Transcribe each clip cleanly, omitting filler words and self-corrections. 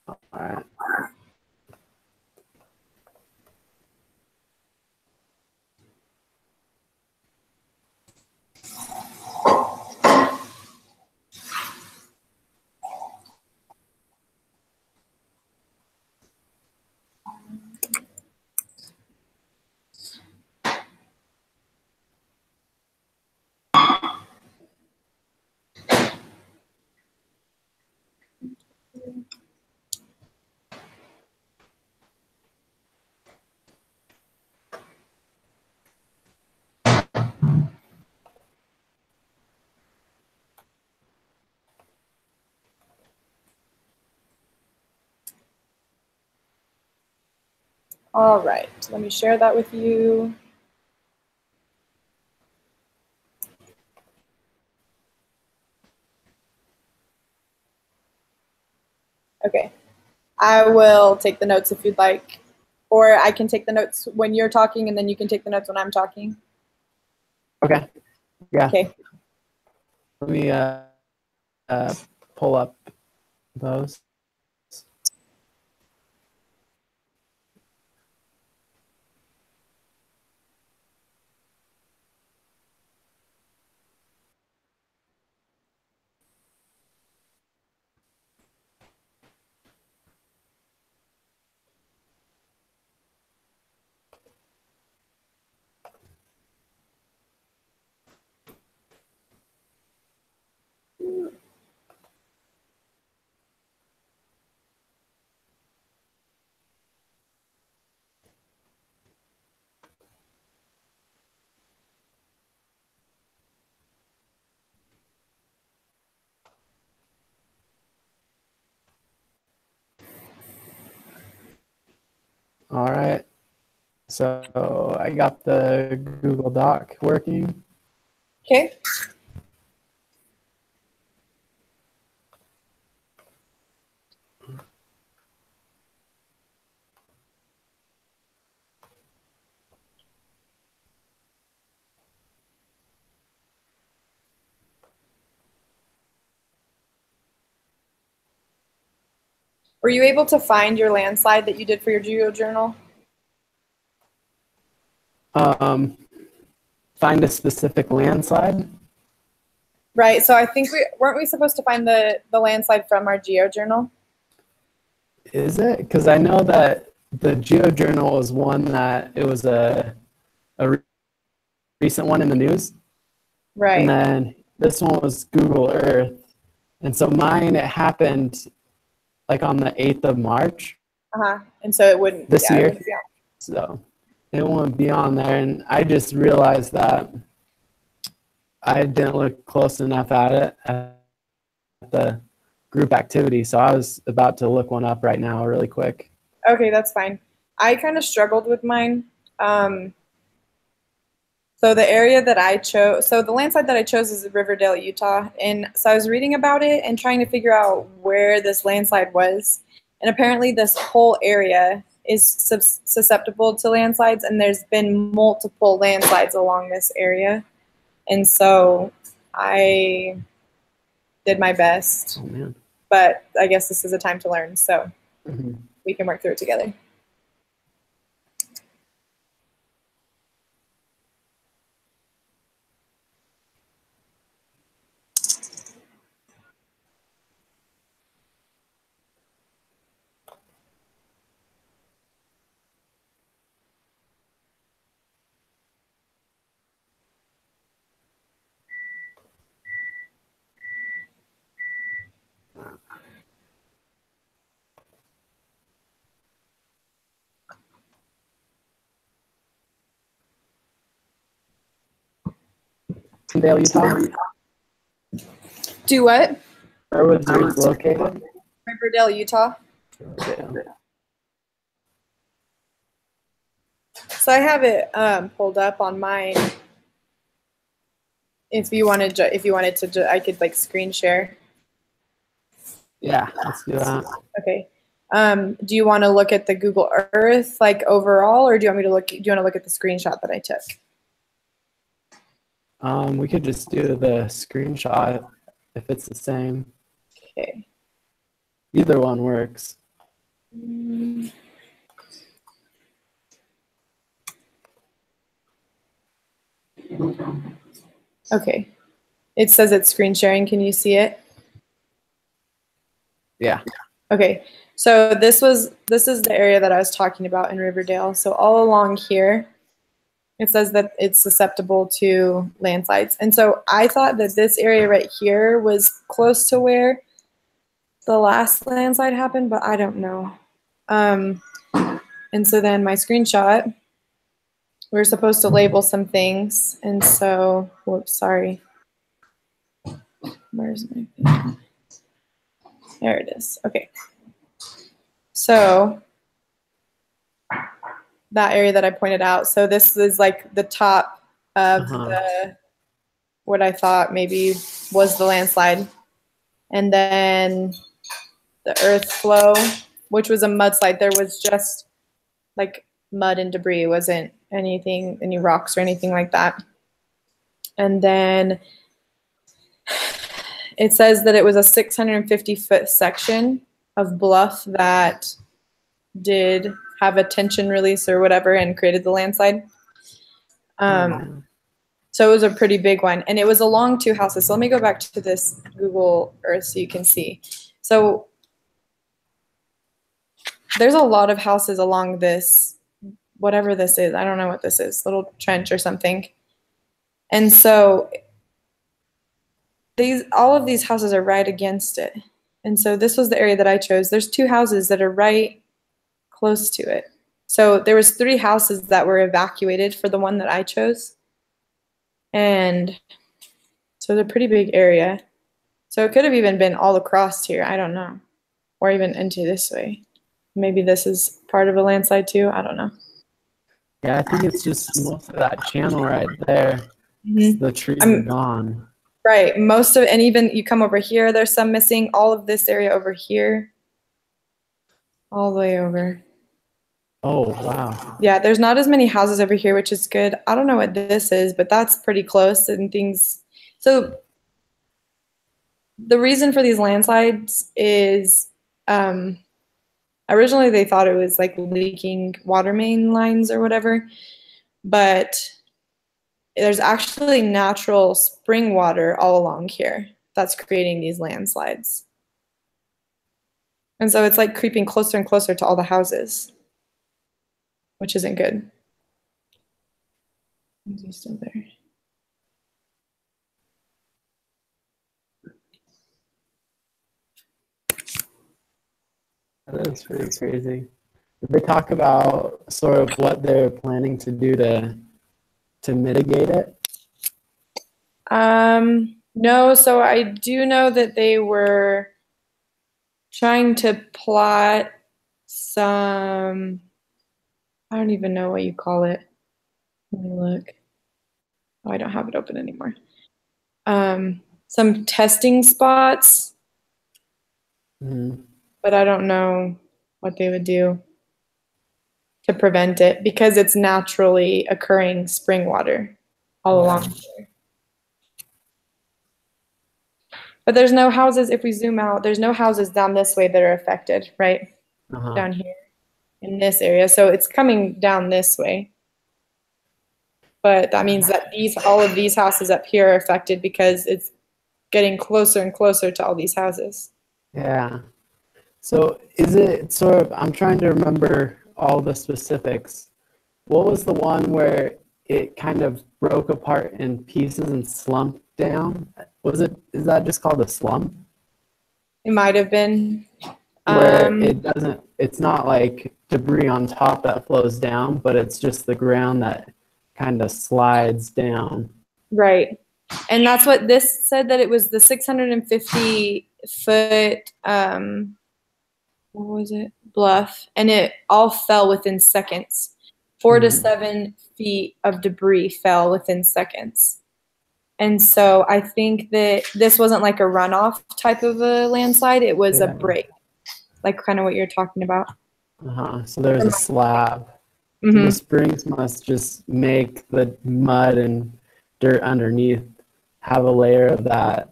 All right. All right, let me share that with you. Okay, I will take the notes if you'd like, or I can take the notes when you're talking and then you can take the notes when I'm talking. Okay. Yeah. Okay. Let me pull up those. All right. So I got the Google Doc working. Okay. Were you able to find your landslide that you did for your GeoJournal? Find a specific landslide. Right. So I think weren't we supposed to find the landslide from our GeoJournal? Is it? Because I know that the GeoJournal was one that it was a recent one in the news. Right. And then this one was Google Earth. And so mine, it happened like on the 8th of March. And so it wouldn't this year. It wouldn't be on. So it won't be on there. And I just realized that I didn't look close enough at it at the group activity. So I was about to look one up right now really quick. Okay, that's fine. I kind of struggled with mine. So the area that I chose, so the landslide that I chose is Riverdale, Utah. And so I was reading about it and trying to figure out where this landslide was. And apparently this whole area is susceptible to landslides, and there's been multiple landslides along this area. And so I did my best. Oh, man. But I guess this is a time to learn, so we can work through it together. Riverdale, Utah. Do what? Where was yours located? Riverdale, Utah. Riverdale. So I have it pulled up on mine. If you wanted to, I could like screen share. Yeah, let's do that. Okay. Do you want to look at the Google Earth like overall, or do you want to look at the screenshot that I took? We could just do the screenshot if it's the same. Okay. Either one works. Okay. It says it's screen sharing. Can you see it? Yeah. Okay. So this is the area that I was talking about in Riverdale. So all along here, it says that it's susceptible to landslides. And so I thought that this area right here was close to where the last landslide happened, but I don't know. And so then my screenshot, we're supposed to label some things. And so, whoops, sorry. Where's my thing? There it is. Okay. So that area that I pointed out. So this is like the top of the, what I thought maybe was the landslide. And then the earth flow, which was a mudslide. There was just like mud and debris. It wasn't anything, any rocks or anything like that. And then it says that it was a 650-foot section of bluff that did have a tension release or whatever and created the landslide. So it was a pretty big one. And it was along two houses. So let me go back to this Google Earth so you can see. So there's a lot of houses along this, whatever this is. I don't know what this is, little trench or something. And so all of these houses are right against it. And so this was the area that I chose. There's two houses that are right close to it. So there was 3 houses that were evacuated for the one that I chose. And so it's a pretty big area. So it could have even been all across here. I don't know. Or even into this way. Maybe this is part of a landslide too. I don't know. Yeah, I think it's just most of that channel right there. The trees are gone. Right. Most of, and even you come over here, there's some missing. All of this area over here. All the way over. Oh, wow. Yeah, there's not as many houses over here, which is good. I don't know what this is, but that's pretty close and things. So the reason for these landslides is originally they thought it was like leaking water main lines or whatever, but there's actually natural spring water all along here that's creating these landslides. And so it's like creeping closer and closer to all the houses, which isn't good. Is he still there? That is pretty crazy. Did they talk about sort of what they're planning to do to mitigate it? No, so I do know that they were trying to plot some, I don't even know what you call it. Let me look. Oh, I don't have it open anymore. Some testing spots, but I don't know what they would do to prevent it because it's naturally occurring spring water all along here. But there's no houses, if we zoom out, there's no houses down this way that are affected, right? Down here in this area. So it's coming down this way. But that means that all of these houses up here are affected because it's getting closer and closer to all these houses. Yeah. So is it sort of, I'm trying to remember all the specifics. What was the one where it kind of broke apart in pieces and slumped down? Is that just called a slump? It might have been. Where it's not like debris on top that flows down, but it's just the ground that kind of slides down. Right. And that's what this said, that it was the 650-foot, what was it? Bluff. And it all fell within seconds. 4 to 7 feet of debris fell within seconds. And so I think that this wasn't like a runoff type of a landslide. It was a break, like kind of what you're talking about. So there's a slab. The springs must just make the mud and dirt underneath have a layer of that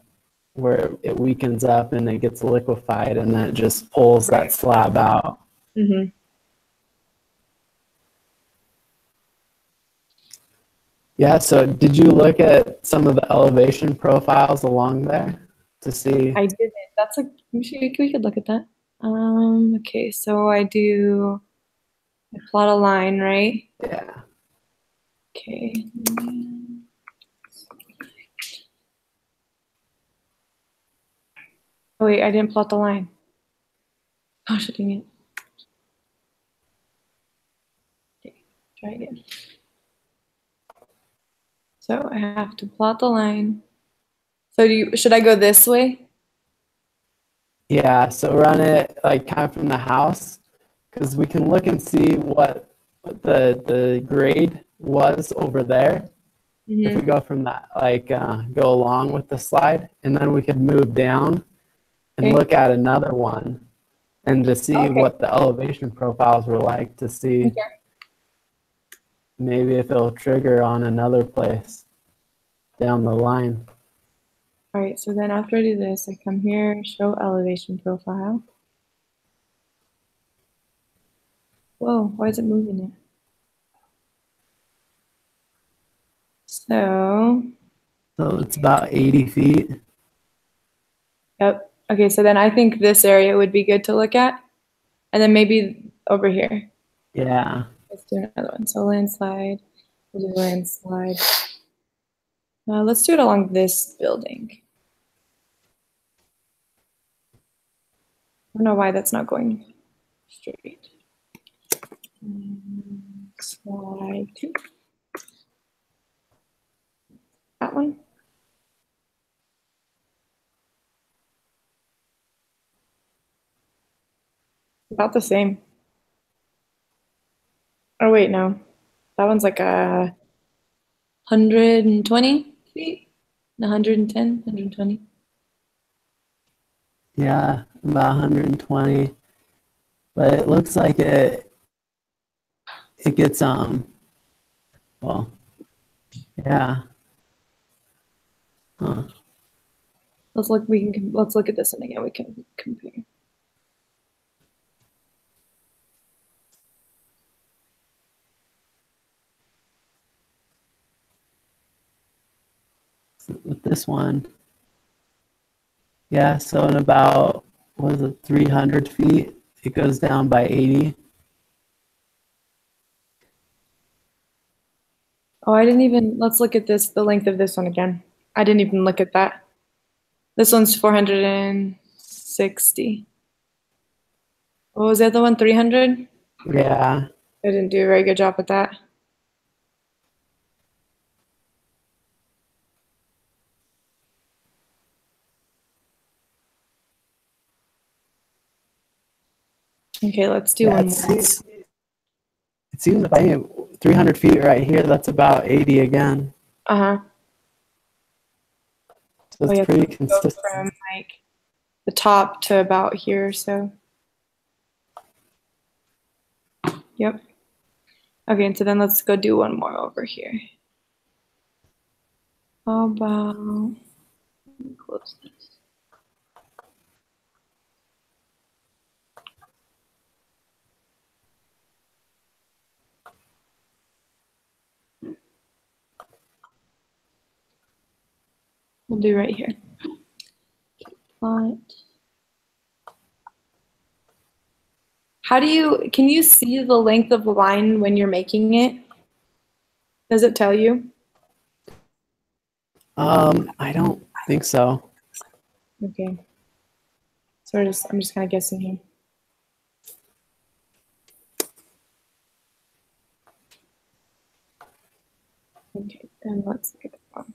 where it weakens up and it gets liquefied, and then it just pulls that slab out. Mm-hmm. Yeah, so did you look at some of the elevation profiles along there to see? I didn't. That's like, we could look at that. Okay, so I plot a line, right? Yeah. Okay. Oh wait, I didn't plot the line. Gosh, dang it. Okay, try again. So I have to plot the line. So should I go this way? Yeah, so run it like kind of from the house, because we can look and see what the grade was over there. If we Mm-hmm. go from that, like go along with the slide, and then we could move down and Okay. look at another one and to see Okay. what the elevation profiles were like, to see Okay. maybe if it'll trigger on another place down the line. All right, so then after I do this, I come here, show elevation profile. Whoa, why is it moving it? So, So it's about 80 feet. yep. Okay, so then I think this area would be good to look at. And then maybe over here. Yeah. Let's do another one. So landslide, we'll do landslide. Let's do it along this building. I don't know why that's not going straight. Slide 2. That one. About the same. Oh wait, no. That one's like 120 feet? 110, 120. Yeah, about 120. But it looks like it gets well, yeah. Huh. Let's look at this one again. We can compare. With this one. Yeah, so in about, what is it, 300 feet, it goes down by 80. Oh, I didn't even, let's look at this, the length of this one again. I didn't even look at that. This one's 460. What was the other one? 300? Yeah. I didn't do a very good job with that. Okay, let's do Yeah, one more. it seems like 300 feet right here, that's about 80 again. Uh-huh. So Oh, it's yeah, pretty go consistent. from like the top to about here, so. Yep. Okay, and so then let's go do one more over here. How about, let me close this. We'll do right here. Plot. Can you see the length of the line when you're making it? Does it tell you? I don't think so. Okay. So I'm just kind of guessing here. Okay, and let's look at the one.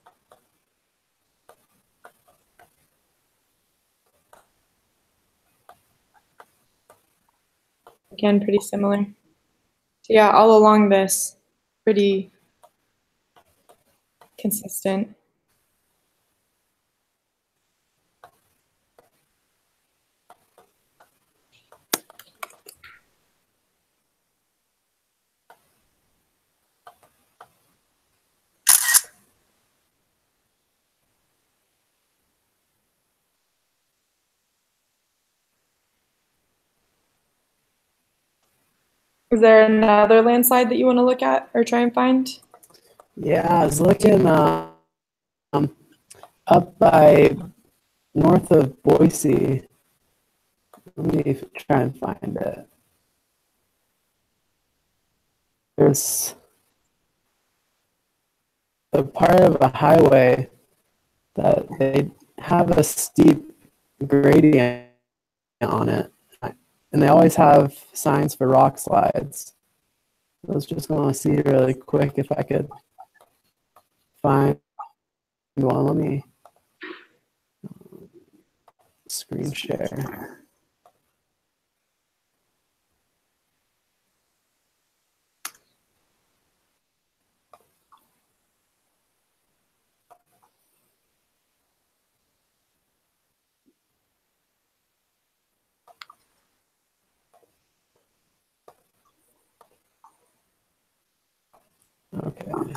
Again, pretty similar. So yeah, all along this, pretty consistent. Is there another landslide that you want to look at or try and find? Yeah, I was looking up by north of Boise. Let me try and find it. There's a part of a highway that they have a steep gradient on it, and they always have signs for rock slides. I was just going to see really quick if I could find one. Let me screen share. Okay.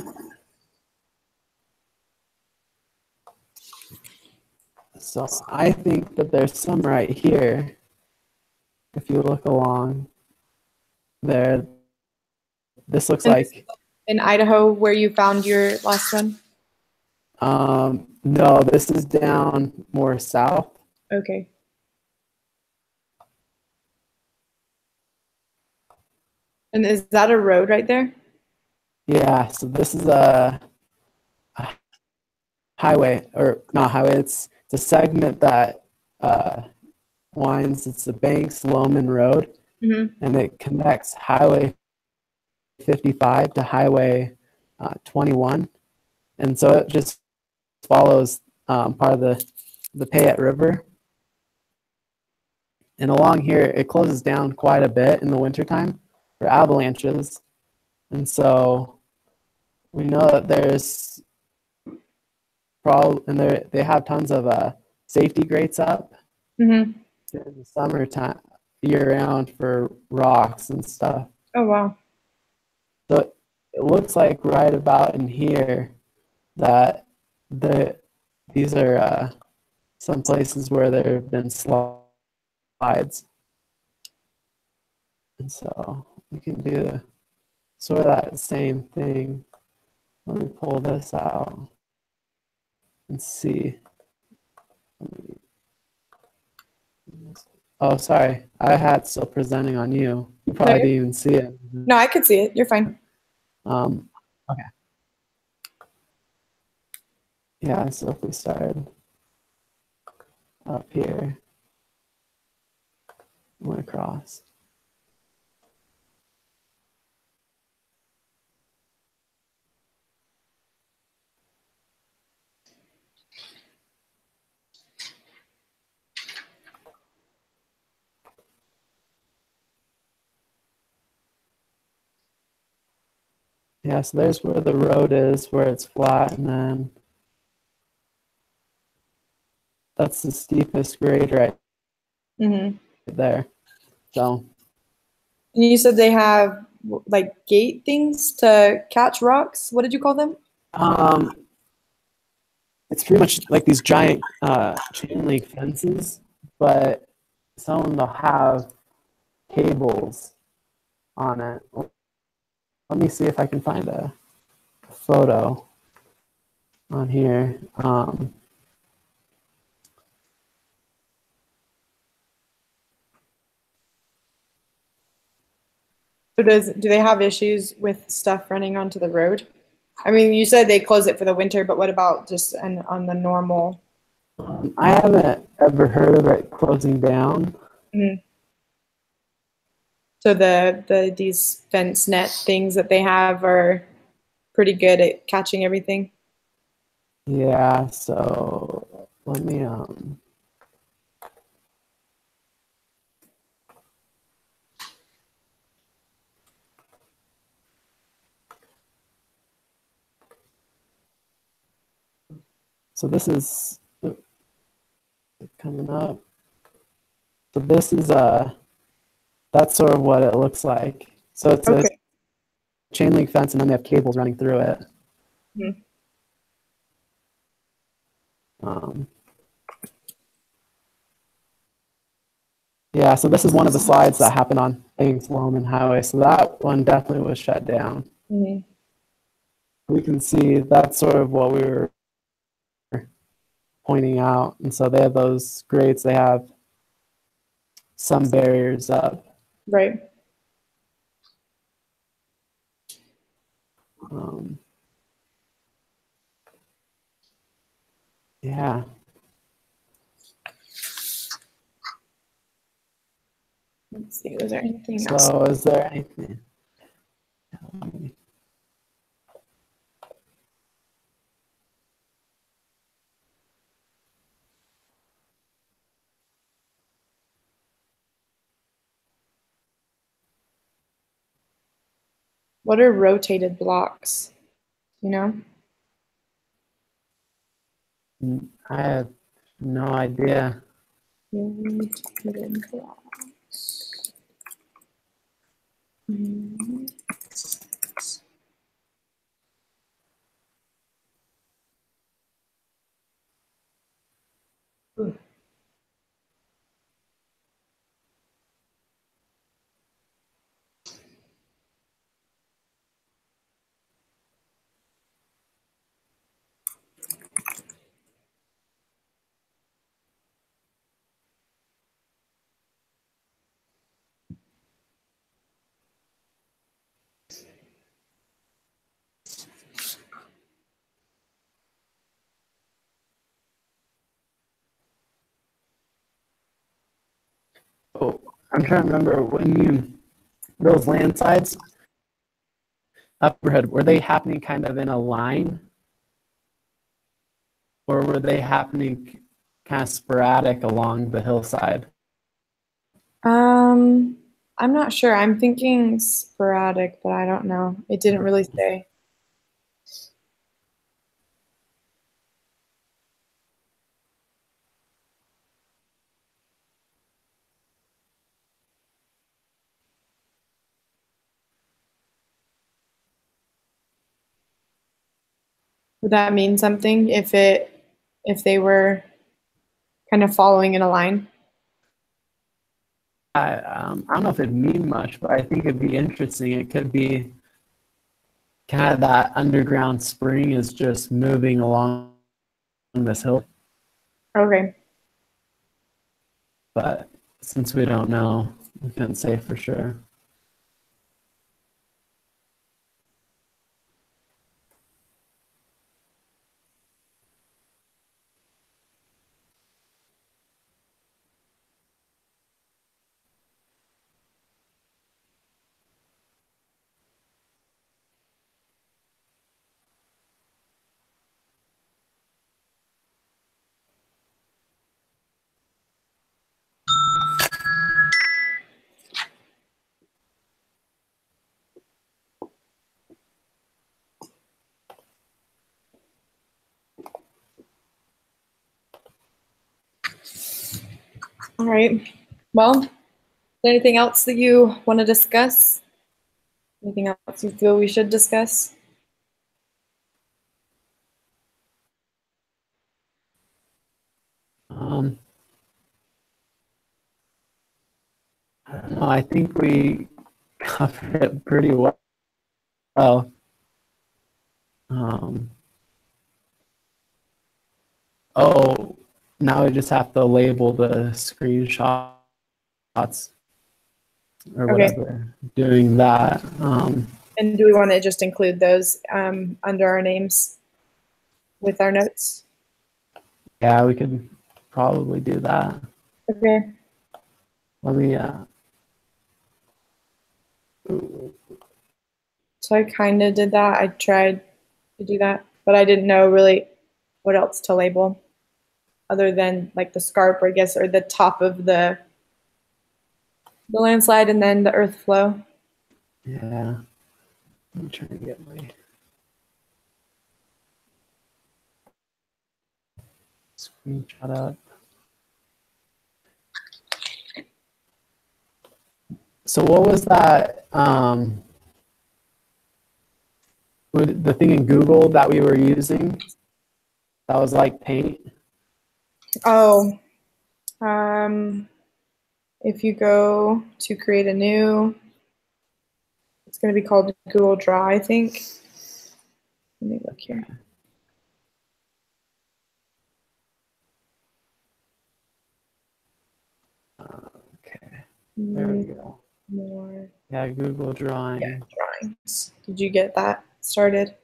So I think that there's some right here. If you look along there, this looks And like in Idaho, where you found your last one? no, this is down more south. Okay. And is that a road right there? Yeah, so this is a highway, or not highway, it's a segment that winds, it's the Banks Loman Road, Mm-hmm. and it connects Highway 55 to Highway 21. And so it just follows part of the Payette River. And along here, it closes down quite a bit in the wintertime for avalanches. And so we know that there's probably, and they have tons of safety grates up Mm-hmm. in the summertime, year round for rocks and stuff. Oh, wow. So it looks like right about in here that these are some places where there have been slides. And so we can do sort of that same thing. Let me pull this out and see. Oh, sorry. I had it still presenting on you. You probably didn't even see it. No, I could see it. You're fine. Okay. Yeah, so if we started up here, went across. Yeah, so there's where the road is, where it's flat, and then that's the steepest grade right Mm-hmm. there. So And you said they have like gate things to catch rocks. What did you call them? it's pretty much like these giant chain link fences, but some of them will have cables on it. Let me see if I can find a photo on here. So do they have issues with stuff running onto the road? I mean, you said they close it for the winter, but what about just on the normal? I haven't ever heard of it closing down. Mhm. So these fence net things that they have are pretty good at catching everything. Yeah, so let me so this is coming up. So this is that's sort of what it looks like. So it's a Okay. chain link fence, and then they have cables running through it. Mhm. Yeah, so this is one of the slides that happened on Banks Loman Highway. So that one definitely was shut down. Mhm. We can see that's sort of what we were pointing out. And so they have those grades, they have some barriers up. Right. Yeah. Let's see, was there anything else? So is there anything? What are rotated blocks? You know? I have no idea. Rotated blocks. Mhm. Oh, I'm trying to remember when those landslides upperhead, were they happening kind of in a line? Or were they happening kind of sporadic along the hillside? I'm not sure. I'm thinking sporadic, but I don't know. It didn't really say. Would that mean something if they were kind of following in a line? I don't know if it'd mean much, but I think it'd be interesting. It could be kind of that underground spring is just moving along this hill. Okay. But since we don't know, we couldn't say for sure. All right. Well, is there anything else that you want to discuss? Anything else you feel we should discuss? I don't know. I think we covered it pretty well. Oh, now we just have to label the screenshots or whatever. Doing that. And do we want to just include those under our names with our notes? Yeah, we could probably do that. Okay. Let me. So I kind of did that. I tried to do that, but I didn't know really what else to label other than like the scarp, I guess, or the top of the landslide and then the earth flow. Yeah. I'm trying to get my screenshot up. So what was that? The thing in Google that we were using that was like paint. Oh, if you go to create a new, it's going to be called Google Draw, I think. Let me look here. Okay. There we go. More. Yeah, Google Drawing. Yeah, drawings. Did you get that started?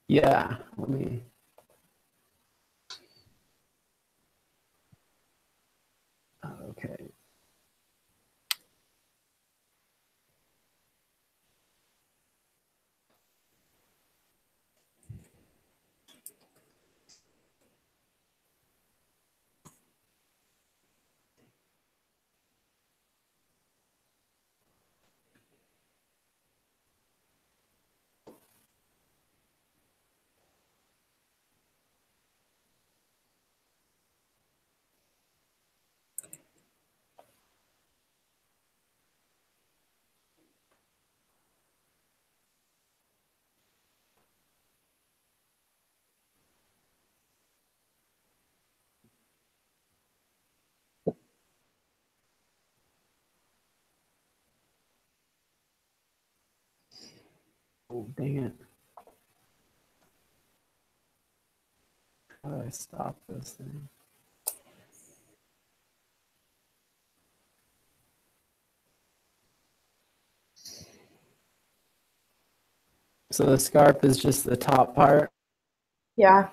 Yeah, let me. Okay. Oh, dang it. How do I stop this thing? So the scarp is just the top part. Yeah.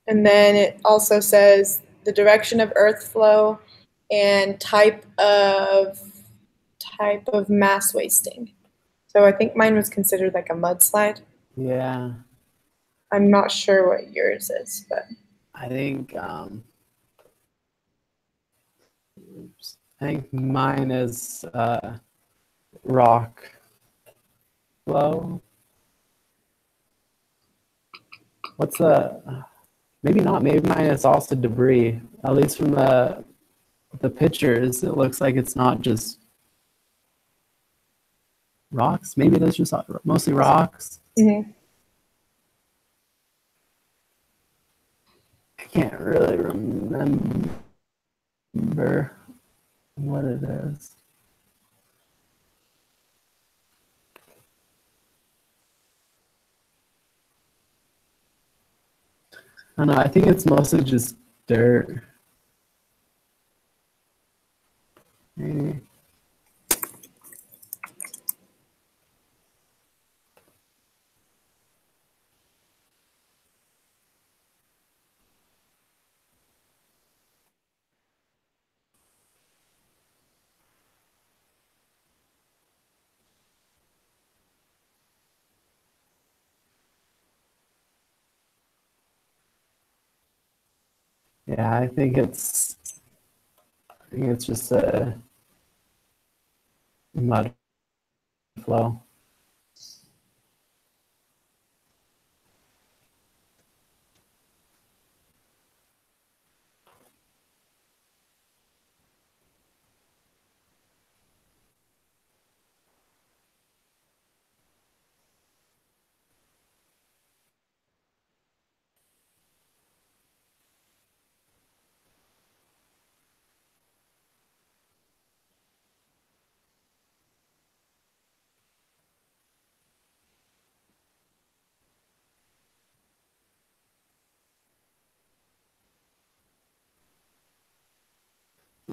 And then it also says the direction of earth flow and type of mass wasting. So I think mine was considered like a mudslide. Yeah. I'm not sure what yours is, but I think oops. I think mine is rock flow. What's the maybe not, maybe mine is also debris. At least from the pictures, it looks like it's not just rocks. Maybe that's just mostly rocks. mm-hmm. I can't really remember what it is. I don't know. I think it's mostly just dirt. Maybe. Yeah, I think it's just a mud flow.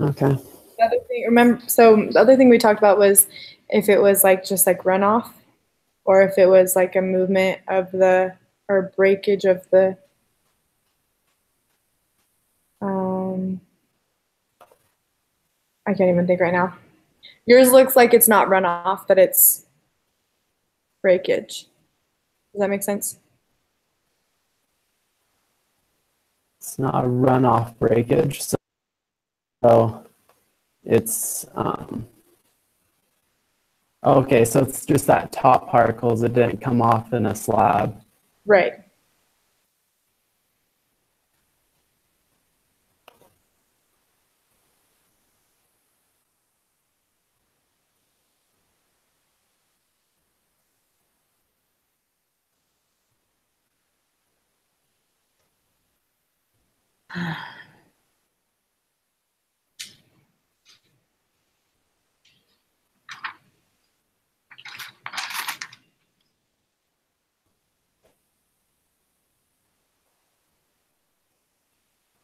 Okay. The other thing, remember, so the other thing we talked about was if it was like just like runoff, or if it was like a movement of the or breakage of the. I can't even think right now. Yours looks like it's not runoff, but it's breakage. Does that make sense? It's not a runoff breakage, so it's okay. So it's just that top particles that didn't come off in a slab. Right.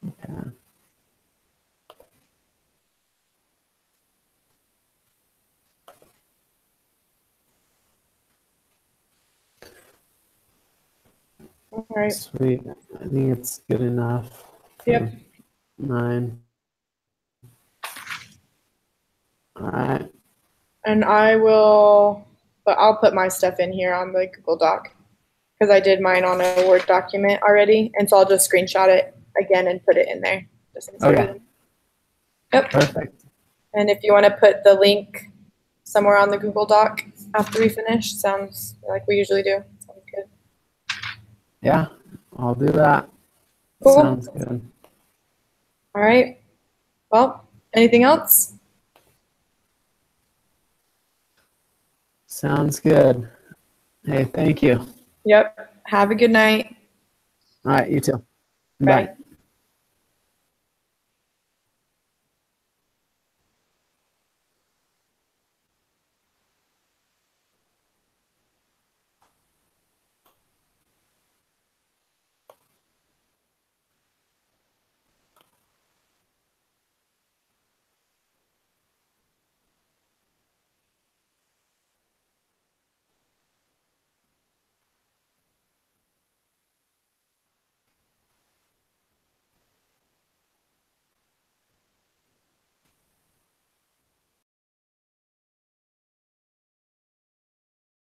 Okay. All right. Sweet. I think it's good enough. Yep. 9. All right. And I'll put my stuff in here on the Google Doc because I did mine on a Word document already. And so I'll just screenshot it again and put it in there. Just insert Okay. it. Yep. Perfect. And if you want to put the link somewhere on the Google Doc after we finish, sounds like we usually do. Sounds good. Yeah, I'll do that. Cool. Sounds good. All right. Well, anything else? Sounds good. Hey, thank you. Yep. Have a good night. All right, you too. Bye. Bye.